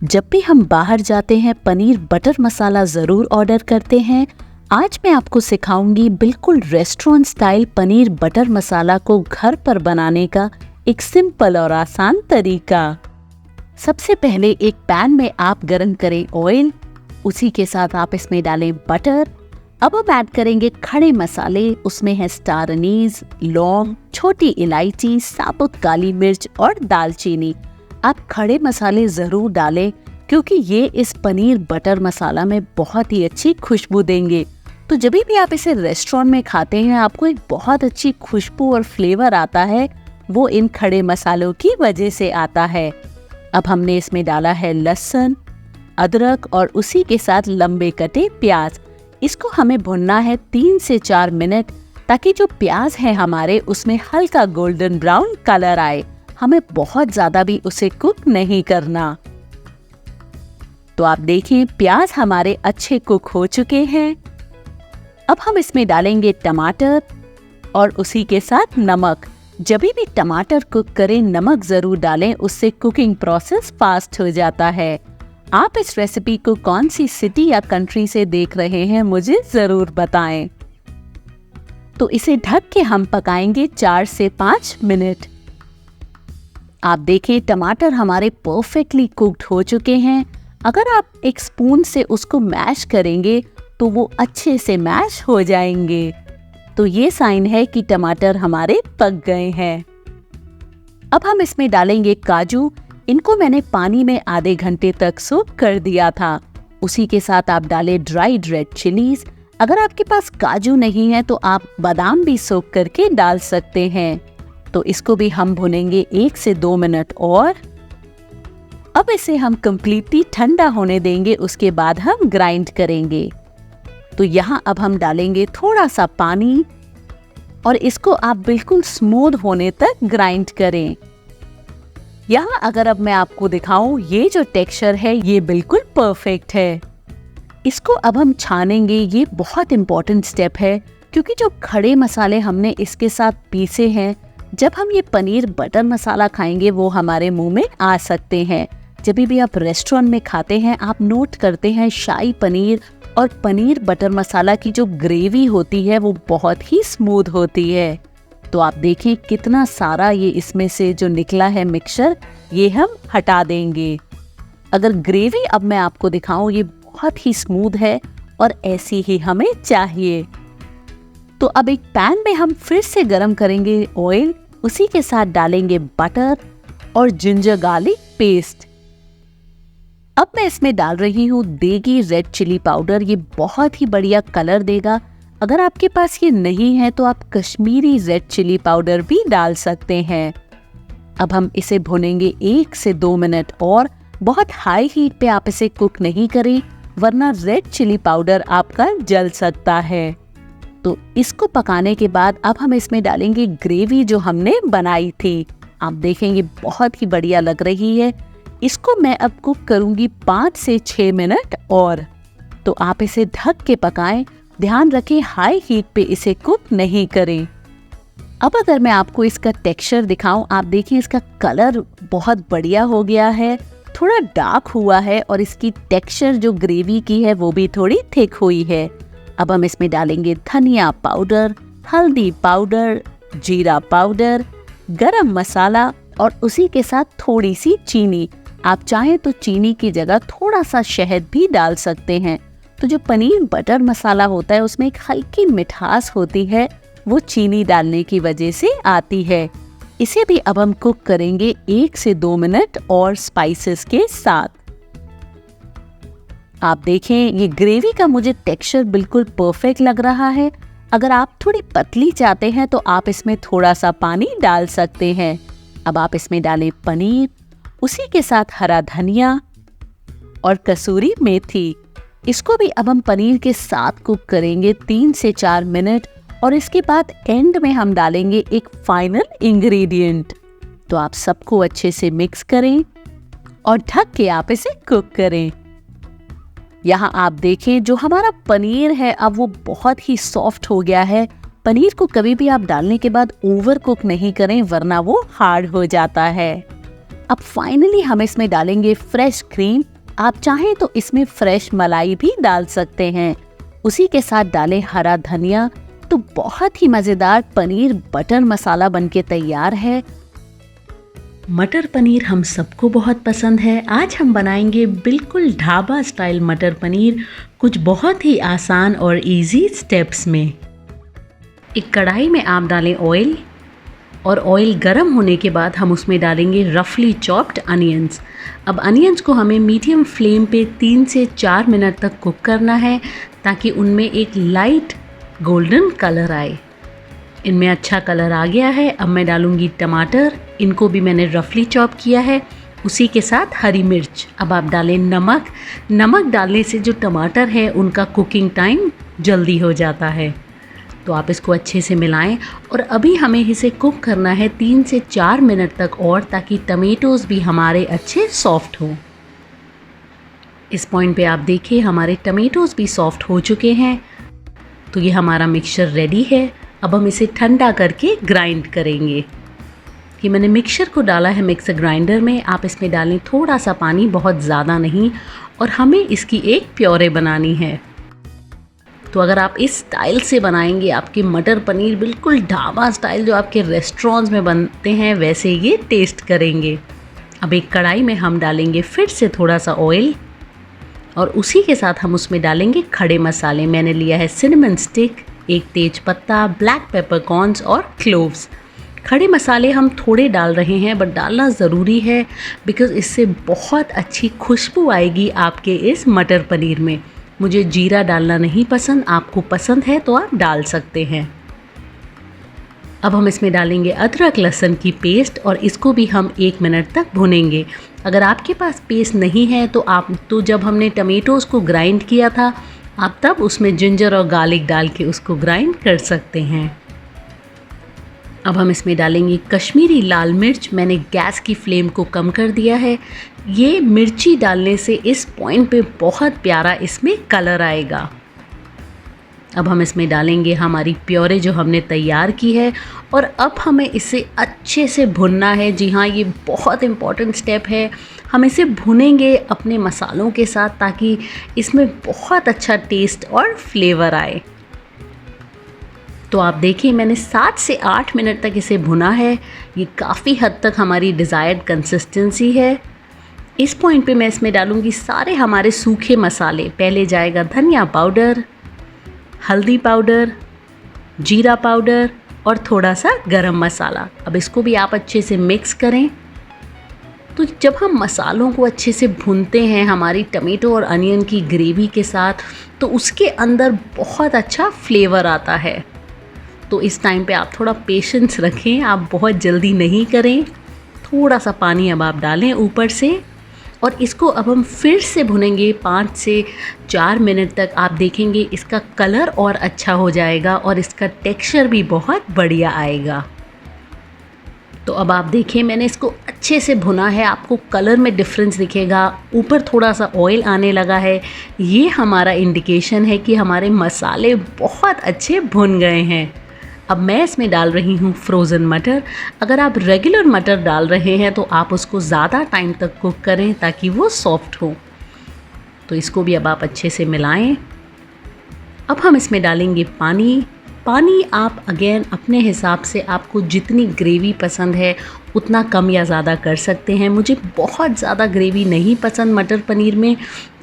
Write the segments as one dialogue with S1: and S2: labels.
S1: जब भी हम बाहर जाते हैं पनीर बटर मसाला ज़रूर ऑर्डर करते हैं। आज मैं आपको सिखाऊंगी बिल्कुल रेस्टोरेंट स्टाइल पनीर बटर मसाला को घर पर बनाने का एक सिंपल और आसान तरीका। सबसे पहले एक पैन में आप गरम करें ऑयल, उसी के साथ आप इसमें डालें बटर। अब हम ऐड करेंगे खड़े मसाले, उसमें है स्टार अनीस, लौंग, छोटी इलायची, साबुत काली मिर्च और दालचीनी। आप खड़े मसाले ज़रूर डालें क्योंकि ये इस पनीर बटर मसाला में बहुत ही अच्छी खुशबू देंगे। तो जब भी आप इसे रेस्टोरेंट में खाते हैं आपको एक बहुत अच्छी खुशबू और फ्लेवर आता है, वो इन खड़े मसालों की वजह से आता है। अब हमने इसमें डाला है लहसुन, अदरक और उसी के साथ लंबे कटे प्याज। इसको हमें भुनना है 3 से 4 मिनट ताकि जो प्याज है हमारे उसमें हल्का गोल्डन ब्राउन कलर आए। हमें बहुत ज्यादा भी उसे कुक नहीं करना। तो आप देखें प्याज हमारे अच्छे कुक हो चुके हैं। अब हम इसमें डालेंगे टमाटर और उसी के साथ नमक। जब भी टमाटर कुक करें नमक जरूर डालें, उससे कुकिंग प्रोसेस फास्ट हो जाता है। आप इस रेसिपी को कौन सी सिटी या कंट्री से देख रहे हैं मुझे जरूर बताएं। तो इसे ढक के हम पकाएंगे 4 से 5 मिनट। आप देखें टमाटर हमारे परफेक्टली कुक्ड हो चुके हैं। अगर आप एक स्पून से उसको मैश करेंगे तो वो अच्छे से मैश हो जाएंगे। तो ये साइन है कि टमाटर हमारे पक गए हैं। अब हम इसमें डालेंगे काजू। इनको मैंने पानी में आधे घंटे तक सोक कर दिया था। उसी के साथ आप डालें ड्राइड रेड चिलीज। अगर आपके पास काजू नहीं है तो आप बादाम भी सोक करके डाल सकते हैं। तो इसको भी हम भुनेंगे 1 से 2 मिनट और अब इसे हम कंप्लीटली ठंडा होने देंगे, उसके बाद हम ग्राइंड करेंगे। तो यहाँ अब हम डालेंगे थोड़ा सा पानी और इसको आप बिल्कुल स्मूथ होने तक ग्राइंड करें। यहाँ अगर अब मैं आपको दिखाऊं ये जो टेक्सचर है ये बिल्कुल परफेक्ट है। इसको अब हम छानेंगे। ये बहुत इंपॉर्टेंट स्टेप है क्योंकि जो खड़े मसाले हमने इसके साथ पीसे हैं, जब हम ये पनीर बटर मसाला खाएंगे वो हमारे मुंह में आ सकते हैं। जब भी आप रेस्टोरेंट में खाते हैं आप नोट करते हैं शाही पनीर और पनीर बटर मसाला की जो ग्रेवी होती है वो बहुत ही स्मूथ होती है। तो आप देखें कितना सारा ये इसमें से जो निकला है मिक्सचर, ये हम हटा देंगे। अगर ग्रेवी अब मैं आपको दिखाऊं ये बहुत ही स्मूथ है और ऐसी ही हमें चाहिए। तो अब एक पैन में हम फिर से गरम करेंगे ऑयल, उसी के साथ डालेंगे बटर और जिंजर गार्लिक पेस्ट। अब मैं इसमें डाल रही हूँ देगी रेड चिली पाउडर। ये बहुत ही बढ़िया कलर देगा। अगर आपके पास ये नहीं है तो आप कश्मीरी रेड चिली पाउडर भी डाल सकते हैं। अब हम इसे भुनेंगे 1 से 2 मिनट और बहुत हाई हीट पे आप इसे कुक नहीं करें वरना रेड चिली पाउडर आपका जल सकता है। तो इसको पकाने के बाद अब हम इसमें डालेंगे ग्रेवी जो हमने बनाई थी। आप देखेंगे बहुत ही बढ़िया लग रही है। इसको मैं अब कुक करूंगी 5 से 6 मिनट और। तो आप इसे ढक के पकाएं। ध्यान रखें हाई हीट पे इसे कुक नहीं करें। अब अगर मैं आपको इसका टेक्सचर दिखाऊं, आप देखिए इसका कलर बहुत बढ़िया हो गया है, थोड़ा डार्क हुआ है और इसकी टेक्सचर जो ग्रेवी की है वो भी थोड़ी थिक हुई है। अब हम इसमें डालेंगे धनिया पाउडर, हल्दी पाउडर, जीरा पाउडर, गरम मसाला और उसी के साथ थोड़ी सी चीनी। आप चाहें तो चीनी की जगह थोड़ा सा शहद भी डाल सकते हैं। तो जो पनीर बटर मसाला होता है उसमें एक हल्की मिठास होती है, वो चीनी डालने की वजह से आती है। इसे भी अब हम कुक करेंगे 1 से 2 मिनट और स्पाइसेस के साथ। आप देखें ये ग्रेवी का मुझे टेक्सचर बिल्कुल परफेक्ट लग रहा है। अगर आप थोड़ी पतली चाहते हैं तो आप इसमें थोड़ा सा पानी डाल सकते हैं। अब आप इसमें डालें पनीर, उसी के साथ हरा धनिया और कसूरी मेथी। इसको भी अब हम पनीर के साथ कुक करेंगे 3 से 4 मिनट और इसके बाद एंड में हम डालेंगे एक फाइनल इंग्रेडिएंट। तो आप सबको अच्छे से मिक्स करें और ढक के आप इसे कुक करें। यहाँ आप देखें जो हमारा पनीर है अब वो बहुत ही सॉफ्ट हो गया है। पनीर को कभी भी आप डालने के बाद ओवर कुक नहीं करें वरना वो हार्ड हो जाता है। अब फाइनली हम इसमें डालेंगे फ्रेश क्रीम। आप चाहें तो इसमें फ्रेश मलाई भी डाल सकते हैं। उसी के साथ डालें हरा धनिया। तो बहुत ही मज़ेदार पनीर बटर मसाला बनके तैयार है। मटर पनीर हम सबको बहुत पसंद है। आज हम बनाएंगे बिल्कुल ढाबा स्टाइल मटर पनीर, कुछ बहुत ही आसान और इजी स्टेप्स में। एक कढ़ाई में आप डालें ऑयल, और ऑयल गर्म होने के बाद हम उसमें डालेंगे रफली चॉप्ड अनियंस। अब अनियंस को हमें मीडियम फ्लेम पे 3 से 4 मिनट तक कुक करना है, ताकि उनमें एक लाइट गोल्डन कलर आए। इनमें अच्छा कलर आ गया है। अब मैं डालूंगी टमाटर, इनको भी मैंने रफली चॉप किया है। उसी के साथ हरी मिर्च। अब आप डालें नमक। नमक डालने से जो टमाटर है उनका कुकिंग टाइम जल्दी हो जाता है। तो आप इसको अच्छे से मिलाएं, और अभी हमें इसे कुक करना है 3 से 4 मिनट तक और, ताकि टमेटोज़ भी हमारे अच्छे सॉफ्ट हों। इस पॉइंट पे आप देखिए हमारे टमेटोज़ भी सॉफ्ट हो चुके हैं। तो ये हमारा मिक्सचर रेडी है। अब हम इसे ठंडा करके ग्राइंड करेंगे। ये मैंने मिक्सचर को डाला है मिक्सर ग्राइंडर में। आप इसमें डालें थोड़ा सा पानी, बहुत ज़्यादा नहीं, और हमें इसकी एक प्योरे बनानी है। तो अगर आप इस स्टाइल से बनाएंगे, आपके मटर पनीर बिल्कुल ढाबा स्टाइल जो आपके रेस्टोरेंट्स में बनते हैं वैसे ये टेस्ट करेंगे। अब एक कढ़ाई में हम डालेंगे फिर से थोड़ा सा ऑयल, और उसी के साथ हम उसमें डालेंगे खड़े मसाले। मैंने लिया है सिनेमन स्टिक, एक तेज पत्ता, ब्लैक पेपरकॉर्न्स और क्लोव्स। खड़े मसाले हम थोड़े डाल रहे हैं, बट डालना ज़रूरी है, बिकॉज़ इससे बहुत अच्छी खुशबू आएगी आपके इस मटर पनीर में। मुझे जीरा डालना नहीं पसंद, आपको पसंद है तो आप डाल सकते हैं। अब हम इसमें डालेंगे अदरक लहसुन की पेस्ट, और इसको भी हम 1 मिनट तक भुनेंगे। अगर आपके पास पेस्ट नहीं है तो जब हमने टमेटोज़ को ग्राइंड किया था, आप तब उसमें जिंजर और गार्लिक डाल के उसको ग्राइंड कर सकते हैं। अब हम इसमें डालेंगे कश्मीरी लाल मिर्च। मैंने गैस की फ्लेम को कम कर दिया है। ये मिर्ची डालने से इस पॉइंट पे बहुत प्यारा इसमें कलर आएगा। अब हम इसमें डालेंगे हमारी प्योरे जो हमने तैयार की है, और अब हमें इसे अच्छे से भुनना है। जी हाँ, ये बहुत इम्पॉर्टेंट स्टेप है। हम इसे भुनेंगे अपने मसालों के साथ, ताकि इसमें बहुत अच्छा टेस्ट और फ्लेवर आए। तो आप देखिए मैंने 7 से 8 मिनट तक इसे भुना है। ये काफ़ी हद तक हमारी डिज़ायर्ड कंसिस्टेंसी है। इस पॉइंट पे मैं इसमें डालूँगी सारे हमारे सूखे मसाले। पहले जाएगा धनिया पाउडर, हल्दी पाउडर, जीरा पाउडर और थोड़ा सा गरम मसाला। अब इसको भी आप अच्छे से मिक्स करें। तो जब हम मसालों को अच्छे से भूनते हैं हमारी टमेटो और अनियन की ग्रेवी के साथ, तो उसके अंदर बहुत अच्छा फ्लेवर आता है। तो इस टाइम पे आप थोड़ा पेशेंस रखें, आप बहुत जल्दी नहीं करें। थोड़ा सा पानी अब आप डालें ऊपर से, और इसको अब हम फिर से भुनेंगे 5 से 4 मिनट तक। आप देखेंगे इसका कलर और अच्छा हो जाएगा, और इसका टेक्सचर भी बहुत बढ़िया आएगा। तो अब आप देखिए मैंने इसको अच्छे से भुना है। आपको कलर में डिफरेंस दिखेगा, ऊपर थोड़ा सा ऑयल आने लगा है। ये हमारा इंडिकेशन है कि हमारे मसाले बहुत अच्छे भुन गए हैं। अब मैं इसमें डाल रही हूँ फ्रोज़न मटर। अगर आप रेगुलर मटर डाल रहे हैं तो आप उसको ज़्यादा टाइम तक कुक करें, ताकि वो सॉफ्ट हो। तो इसको भी अब आप अच्छे से मिलाएं। अब हम इसमें डालेंगे पानी। पानी आप अगेन अपने हिसाब से, आपको जितनी ग्रेवी पसंद है उतना कम या ज़्यादा कर सकते हैं। मुझे बहुत ज़्यादा ग्रेवी नहीं पसंद मटर पनीर में,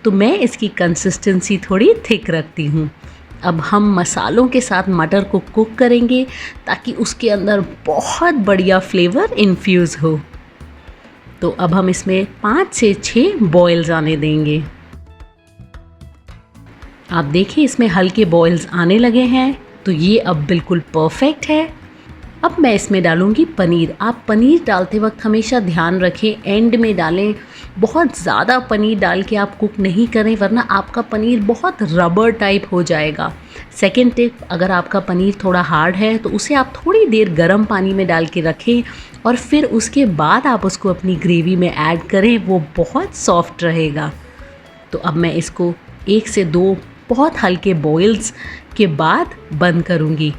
S1: तो मैं इसकी कंसिस्टेंसी थोड़ी थिक रखती हूँ। अब हम मसालों के साथ मटर को कुक करेंगे, ताकि उसके अंदर बहुत बढ़िया फ्लेवर इन्फ्यूज़ हो। तो अब हम इसमें 5 से 6 बॉयल्स आने देंगे। आप देखिए इसमें हल्के बॉयल्स आने लगे हैं, तो ये अब बिल्कुल परफेक्ट है। अब मैं इसमें डालूँगी पनीर। आप पनीर डालते वक्त हमेशा ध्यान रखें, एंड में डालें। बहुत ज़्यादा पनीर डाल के आप कुक नहीं करें, वरना आपका पनीर बहुत रबर टाइप हो जाएगा। सेकेंड टिप, अगर आपका पनीर थोड़ा हार्ड है तो उसे आप थोड़ी देर गर्म पानी में डाल के रखें, और फिर उसके बाद आप उसको अपनी ग्रेवी में ऐड करें, वो बहुत सॉफ्ट रहेगा। तो अब मैं इसको 1 से 2 बहुत हल्के बॉयल्स के बाद बंद करूँगी।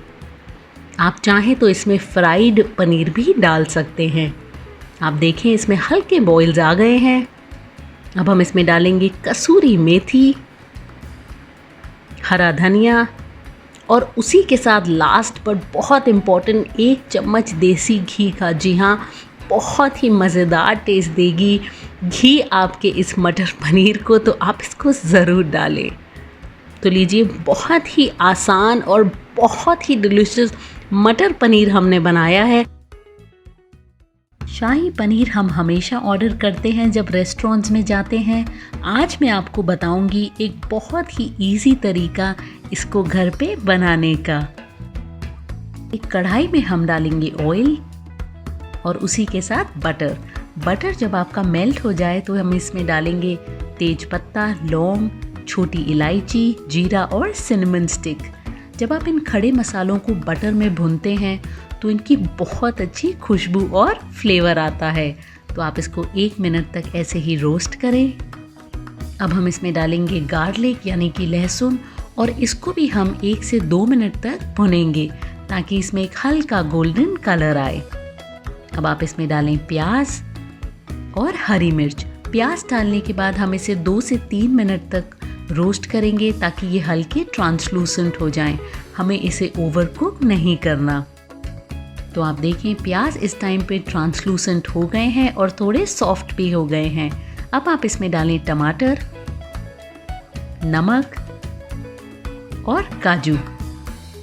S1: आप चाहें तो इसमें फ्राइड पनीर भी डाल सकते हैं। आप देखें इसमें हल्के बॉइल्स आ गए हैं। अब हम इसमें डालेंगे कसूरी मेथी, हरा धनिया और उसी के साथ लास्ट पर बहुत इम्पॉर्टेंट 1 चम्मच देसी घी का। जी हाँ, बहुत ही मज़ेदार टेस्ट देगी घी आपके इस मटर पनीर को, तो आप इसको ज़रूर डालें। तो लीजिए, बहुत ही आसान और बहुत ही डिलीशियस मटर पनीर हमने बनाया है। शाही पनीर हम हमेशा ऑर्डर करते हैं जब रेस्टोरेंट्स में जाते हैं। आज मैं आपको बताऊंगी एक बहुत ही इजी तरीका इसको घर पे बनाने का। एक कढ़ाई में हम डालेंगे ऑयल और उसी के साथ बटर। बटर जब आपका मेल्ट हो जाए तो हम इसमें डालेंगे तेज पत्ता, लौंग, छोटी इलायची, जीरा और सिनेमन स्टिक। जब आप इन खड़े मसालों को बटर में भूनते हैं तो इनकी बहुत अच्छी खुशबू और फ्लेवर आता है। तो आप इसको 1 मिनट तक ऐसे ही रोस्ट करें। अब हम इसमें डालेंगे गार्लिक यानी कि लहसुन और इसको भी हम 1 से 2 मिनट तक भुनेंगे ताकि इसमें एक हल्का गोल्डन कलर आए। अब आप इसमें डालें प्याज और हरी मिर्च। प्याज डालने के बाद हम इसे 2 से 3 मिनट तक रोस्ट करेंगे ताकि ये हल्के ट्रांसलूसेंट हो जाएं। हमें इसे ओवरकुक नहीं करना। तो आप देखें प्याज इस टाइम पे ट्रांसलूसेंट हो गए हैं और थोड़े सॉफ्ट भी हो गए हैं। अब आप इसमें डालें टमाटर, नमक और काजू।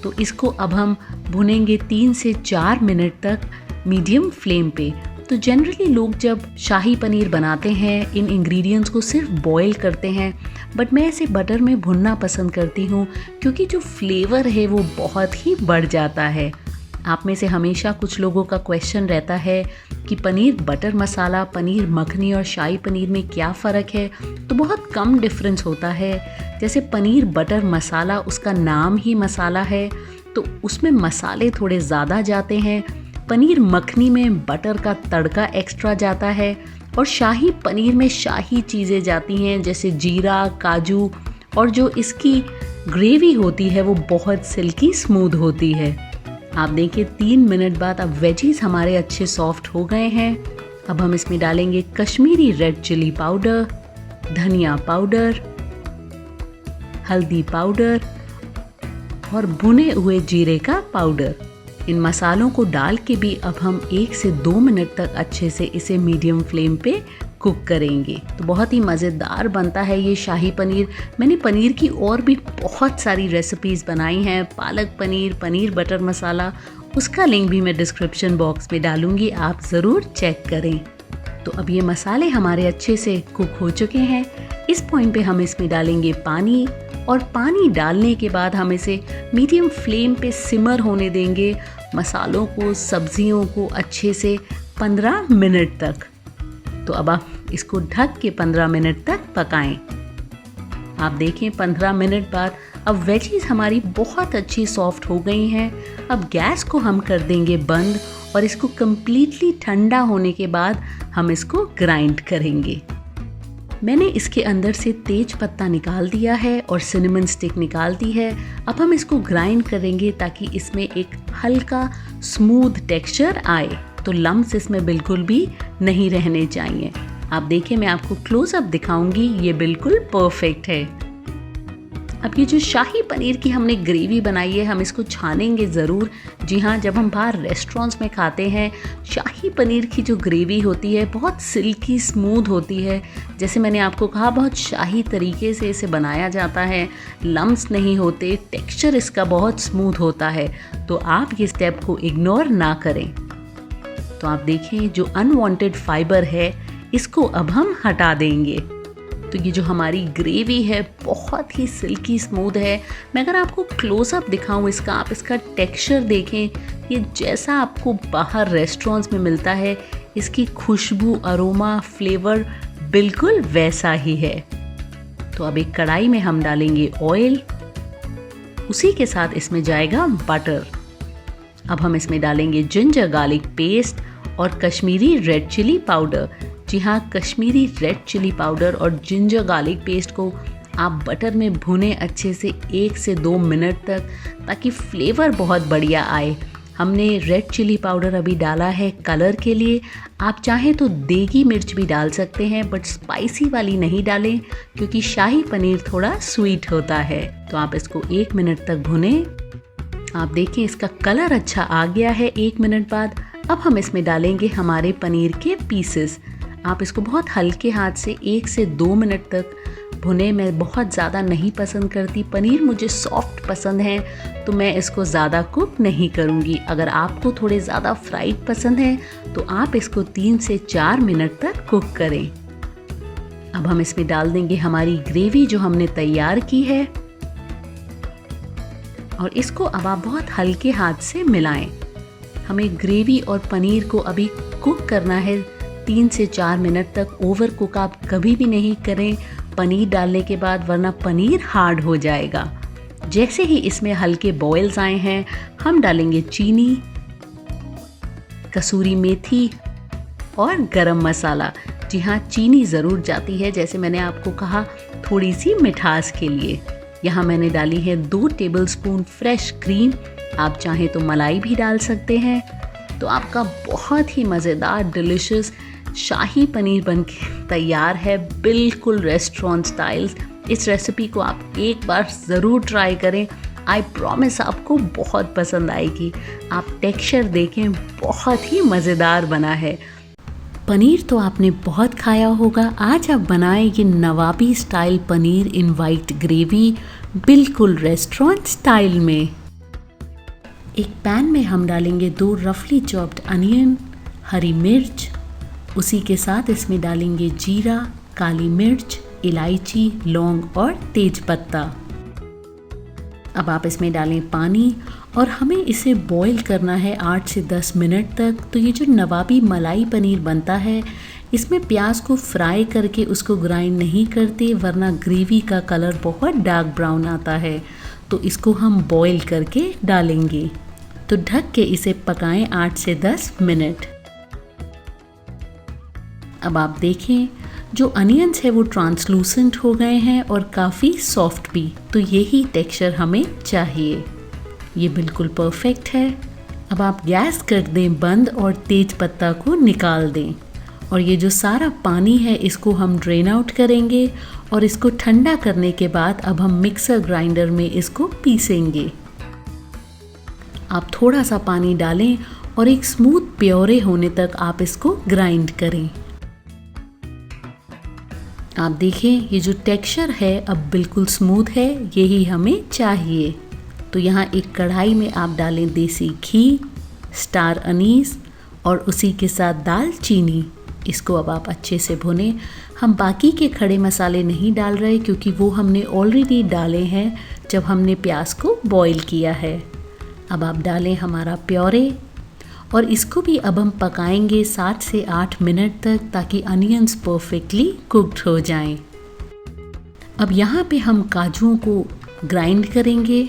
S1: तो इसको अब हम भुनेंगे 3 से 4 मिनट तक मीडियम फ्लेम पे। तो जनरली लोग जब शाही पनीर बनाते हैं इन इंग्रेडिएंट्स को सिर्फ बॉईल करते हैं, बट मैं इसे बटर में भुनना पसंद करती हूँ क्योंकि जो फ्लेवर है वो बहुत ही बढ़ जाता है। आप में से हमेशा कुछ लोगों का क्वेश्चन रहता है कि पनीर बटर मसाला, पनीर मखनी और शाही पनीर में क्या फ़र्क है। तो बहुत कम डिफरेंस होता है। जैसे पनीर बटर मसाला, उसका नाम ही मसाला है तो उसमें मसाले थोड़े ज़्यादा जाते हैं। पनीर मखनी में बटर का तड़का एक्स्ट्रा जाता है और शाही पनीर में शाही चीज़ें जाती हैं जैसे जीरा, काजू, और जो इसकी ग्रेवी होती है वो बहुत सिल्की स्मूथ होती है। आप देखिए 3 मिनट बाद अब वेजीज हमारे अच्छे सॉफ्ट हो गए हैं। अब हम इसमें डालेंगे कश्मीरी रेड चिली पाउडर, धनिया पाउडर, हल्दी पाउडर और भुने हुए जीरे का पाउडर। इन मसालों को डाल के भी अब हम 1 से 2 मिनट तक अच्छे से इसे मीडियम फ्लेम पे कुक करेंगे। तो बहुत ही मज़ेदार बनता है ये शाही पनीर। मैंने पनीर की और भी बहुत सारी रेसिपीज़ बनाई हैं, पालक पनीर, पनीर बटर मसाला, उसका लिंक भी मैं डिस्क्रिप्शन बॉक्स में डालूंगी, आप ज़रूर चेक करें। तो अब ये मसाले हमारे अच्छे से कुक हो चुके हैं। इस पॉइंट पे हम इसमें डालेंगे पानी और पानी डालने के बाद हम इसे मीडियम फ्लेम पे सिमर होने देंगे मसालों को, सब्जियों को अच्छे से 15 मिनट तक। तो अब आप इसको ढक के 15 मिनट तक पकाएं। आप देखें 15 मिनट बाद अब वेजीज हमारी बहुत अच्छी सॉफ्ट हो गई हैं। अब गैस को हम कर देंगे बंद और इसको कम्प्लीटली ठंडा होने के बाद हम इसको ग्राइंड करेंगे। मैंने इसके अंदर से तेज पत्ता निकाल दिया है और सिनेमन स्टिक निकाल दी है। अब हम इसको ग्राइंड करेंगे ताकि इसमें एक हल्का स्मूथ टेक्सचर आए। तो लम्स इसमें बिल्कुल भी नहीं रहने चाहिए। आप देखें, मैं आपको क्लोज अप दिखाऊंगी, ये बिल्कुल परफेक्ट है। अब ये जो शाही पनीर की हमने ग्रेवी बनाई है, हम इसको छानेंगे ज़रूर। जी हाँ, जब हम बाहर रेस्टोरेंट्स में खाते हैं शाही पनीर की जो ग्रेवी होती है बहुत सिल्की स्मूथ होती है। जैसे मैंने आपको कहा, बहुत शाही तरीके से इसे बनाया जाता है, लम्स नहीं होते, टेक्सचर इसका बहुत स्मूथ होता है। तो आप ये स्टेप को इग्नोर ना करें। तो आप देखें जो अनवांटेड फाइबर है इसको अब हम हटा देंगे। तो ये जो हमारी ग्रेवी है बहुत ही सिल्की स्मूथ है। मैं अगर आपको क्लोजअप दिखाऊं इसका, आप इसका टेक्सचर देखें, ये जैसा आपको बाहर रेस्टोरेंट्स में मिलता है, इसकी खुशबू, अरोमा, फ्लेवर बिल्कुल वैसा ही है। तो अब एक कढ़ाई में हम डालेंगे ऑयल, उसी के साथ इसमें जाएगा बटर। अब हम इसमें डालेंगे जिंजर गार्लिक पेस्ट और कश्मीरी रेड चिली पाउडर। जी हाँ, कश्मीरी रेड चिली पाउडर और जिंजर गार्लिक पेस्ट को आप बटर में भुने अच्छे से 1 से 2 मिनट तक, ताकि फ्लेवर बहुत बढ़िया आए। हमने रेड चिली पाउडर अभी डाला है कलर के लिए। आप चाहें तो देगी मिर्च भी डाल सकते हैं, बट स्पाइसी वाली नहीं डालें क्योंकि शाही पनीर थोड़ा स्वीट होता है। तो आप इसको 1 मिनट तक भुनें। आप देखिए इसका कलर अच्छा आ गया है 1 मिनट बाद। अब हम इसमें डालेंगे हमारे पनीर के पीसेस। आप इसको बहुत हल्के हाथ से 1 से 2 मिनट तक भुने। मैं बहुत ज़्यादा नहीं पसंद करती, पनीर मुझे सॉफ्ट पसंद है, तो मैं इसको ज़्यादा कुक नहीं करूँगी। अगर आपको थोड़े ज़्यादा फ्राइड पसंद है तो आप इसको 3 से 4 मिनट तक कुक करें। अब हम इसमें डाल देंगे हमारी ग्रेवी जो हमने तैयार की है, और इसको अब आप बहुत हल्के हाथ से मिलाएं। हमें ग्रेवी और पनीर को अभी कुक करना है 3 से 4 मिनट तक। ओवर कुक आप कभी भी नहीं करें पनीर डालने के बाद, वरना पनीर हार्ड हो जाएगा। जैसे ही इसमें हल्के बॉयल्स आए हैं, हम डालेंगे चीनी, कसूरी मेथी और गरम मसाला। जी हाँ, चीनी ज़रूर जाती है, जैसे मैंने आपको कहा, थोड़ी सी मिठास के लिए। यहाँ मैंने डाली है 2 टेबलस्पून फ्रेश क्रीम। आप चाहें तो मलाई भी डाल सकते हैं। तो आपका बहुत ही मज़ेदार डिलिशियस शाही पनीर बनके तैयार है, बिल्कुल रेस्टोरेंट स्टाइल। इस रेसिपी को आप एक बार ज़रूर ट्राई करें। आई प्रॉमिस आपको बहुत पसंद आएगी। आप टेक्सचर देखें, बहुत ही मज़ेदार बना है। पनीर तो आपने बहुत खाया होगा, आज आप बनाएं ये नवाबी style paneer in white gravy, बिल्कुल रेस्टोरेंट स्टाइल में। एक पैन में हम डालेंगे 2 रफली चॉप्ड अनियन, हरी मिर्च, उसी के साथ इसमें डालेंगे जीरा, काली मिर्च, इलायची, लौंग और तेज पत्ता। अब आप इसमें डालें पानी और हमें इसे बॉईल करना है 8 से 10 मिनट तक। तो ये जो नवाबी मलाई पनीर बनता है, इसमें प्याज को फ्राई करके उसको ग्राइंड नहीं करते, वरना ग्रेवी का कलर बहुत डार्क ब्राउन आता है। तो इसको हम बॉईल करके डालेंगे। तो ढक के इसे पकाएं 8 से 10 मिनट। अब आप देखें जो अनियंस है वो ट्रांसलूसेंट हो गए हैं और काफ़ी सॉफ्ट भी। तो यही टेक्सचर हमें चाहिए। ये बिल्कुल परफेक्ट है। अब आप गैस कर दें बंद और तेज पत्ता को निकाल दें। और ये जो सारा पानी है इसको हम ड्रेन आउट करेंगे और इसको ठंडा करने के बाद अब हम मिक्सर ग्राइंडर में इसको पीसेंगे। आप थोड़ा सा पानी डालें और एक स्मूथ प्योरे होने तक आप इसको ग्राइंड करें। आप देखें ये जो टेक्सचर है अब बिल्कुल स्मूथ है, यही हमें चाहिए। तो यहाँ एक कढ़ाई में आप डालें देसी घी, स्टार अनीस और उसी के साथ दालचीनी। इसको अब आप अच्छे से भुनें। हम बाकी के खड़े मसाले नहीं डाल रहे क्योंकि वो हमने ऑलरेडी डाले हैं जब हमने प्याज को बॉईल किया है। अब आप डालें हमारा प्योरे और इसको भी अब हम पकाएंगे 7 से 8 मिनट तक, ताकि अनियंस परफेक्टली कुक्ड हो जाएं। अब यहाँ पे हम काजुओं को ग्राइंड करेंगे।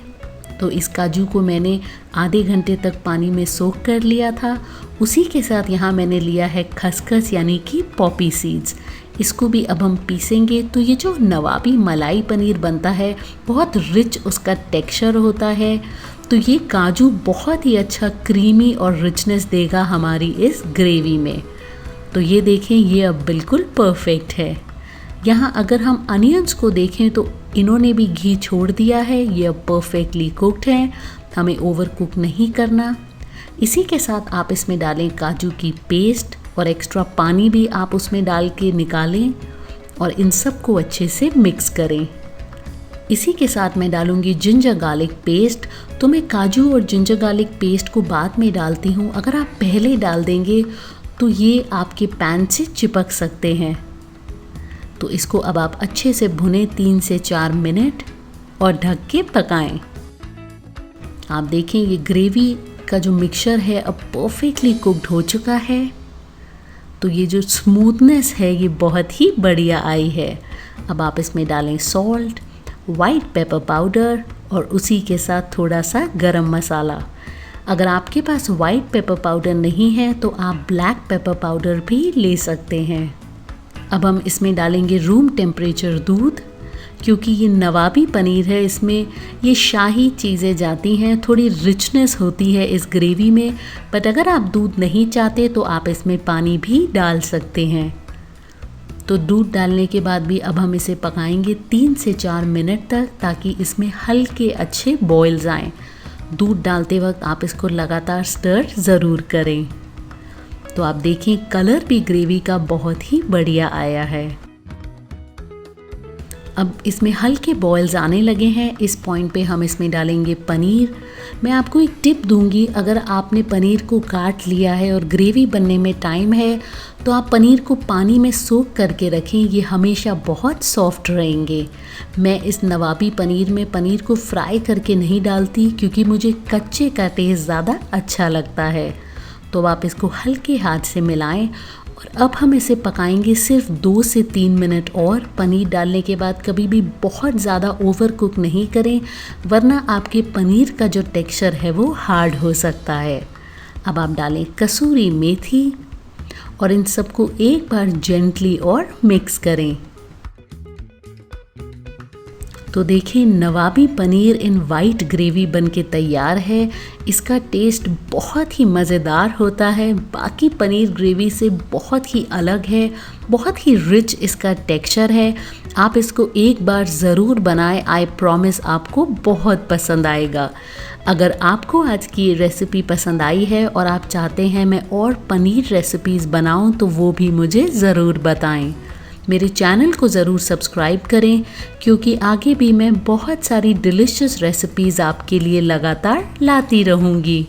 S1: तो इस काजू को मैंने आधे घंटे तक पानी में सोक कर लिया था। उसी के साथ यहाँ मैंने लिया है खसखस यानी कि पॉपी सीड्स। इसको भी अब हम पीसेंगे। तो ये जो नवाबी मलाई पनीर बनता है, बहुत रिच उसका टेक्सचर होता है। तो ये काजू बहुत ही अच्छा क्रीमी और रिचनेस देगा हमारी इस ग्रेवी में। तो ये देखें, ये अब बिल्कुल परफेक्ट है। यहाँ अगर हम अनियंस को देखें तो इन्होंने भी घी छोड़ दिया है, ये अब परफेक्टली कुक्ड है। हमें ओवर कुक नहीं करना। इसी के साथ आप इसमें डालें काजू की पेस्ट और एक्स्ट्रा पानी भी आप उसमें डाल के निकालें और इन सब को अच्छे से मिक्स करें। इसी के साथ मैं डालूंगी जिंजर गार्लिक पेस्ट। तो मैं काजू और जिंजर गार्लिक पेस्ट को बाद में डालती हूँ। अगर आप पहले डाल देंगे तो ये आपके पैन से चिपक सकते हैं। तो इसको अब आप अच्छे से भुनें 3 से 4 मिनट और ढक के पकाएं। आप देखें ये ग्रेवी का जो मिक्सचर है अब परफेक्टली कुक्ड हो चुका है। तो ये जो स्मूथनेस है ये बहुत ही बढ़िया आई है। अब आप इसमें डालें सॉल्ट, वाइट पेपर पाउडर और उसी के साथ थोड़ा सा गरम मसाला। अगर आपके पास वाइट पेपर पाउडर नहीं है तो आप ब्लैक पेपर पाउडर भी ले सकते हैं। अब हम इसमें डालेंगे रूम टेम्परेचर दूध, क्योंकि ये नवाबी पनीर है, इसमें ये शाही चीज़ें जाती हैं, थोड़ी रिचनेस होती है इस ग्रेवी में। बट अगर आप दूध नहीं चाहते तो आप इसमें पानी भी डाल सकते हैं। तो दूध डालने के बाद भी अब हम इसे पकाएंगे 3 से 4 मिनट तक, ताकि इसमें हल्के अच्छे बॉयल्स आएँ। दूध डालते वक्त आप इसको लगातार स्टर ज़रूर करें। तो आप देखें कलर भी ग्रेवी का बहुत ही बढ़िया आया है। अब इसमें हल्के बॉयल्स आने लगे हैं। इस पॉइंट पे हम इसमें डालेंगे पनीर। मैं आपको एक टिप दूंगी, अगर आपने पनीर को काट लिया है और ग्रेवी बनने में टाइम है तो आप पनीर को पानी में सोक करके रखें, ये हमेशा बहुत सॉफ्ट रहेंगे। मैं इस नवाबी पनीर में पनीर को फ्राई करके नहीं डालती, क्योंकि मुझे कच्चे का टेस्ट ज़्यादा अच्छा लगता है। तो आप इसको हल्के हाथ से मिलाएं और अब हम इसे पकाएंगे सिर्फ 2 से 3 मिनट और। पनीर डालने के बाद कभी भी बहुत ज़्यादा ओवर कुक नहीं करें, वरना आपके पनीर का जो टेक्सचर है वो हार्ड हो सकता है। अब आप डालें कसूरी मेथी और इन सबको एक बार जेंटली और मिक्स करें। तो देखिए नवाबी पनीर इन वाइट ग्रेवी बनके तैयार है। इसका टेस्ट बहुत ही मज़ेदार होता है, बाकी पनीर ग्रेवी से बहुत ही अलग है, बहुत ही रिच इसका टेक्सचर है। आप इसको एक बार ज़रूर बनाएं, आई प्रॉमिस आपको बहुत पसंद आएगा। अगर आपको आज की रेसिपी पसंद आई है और आप चाहते हैं मैं और पनीर रेसिपीज़ बनाऊं, तो वो भी मुझे ज़रूर बताएं। मेरे चैनल को ज़रूर सब्सक्राइब करें, क्योंकि आगे भी मैं बहुत सारी डिलीशियस रेसिपीज़ आपके लिए लगातार लाती रहूँगी।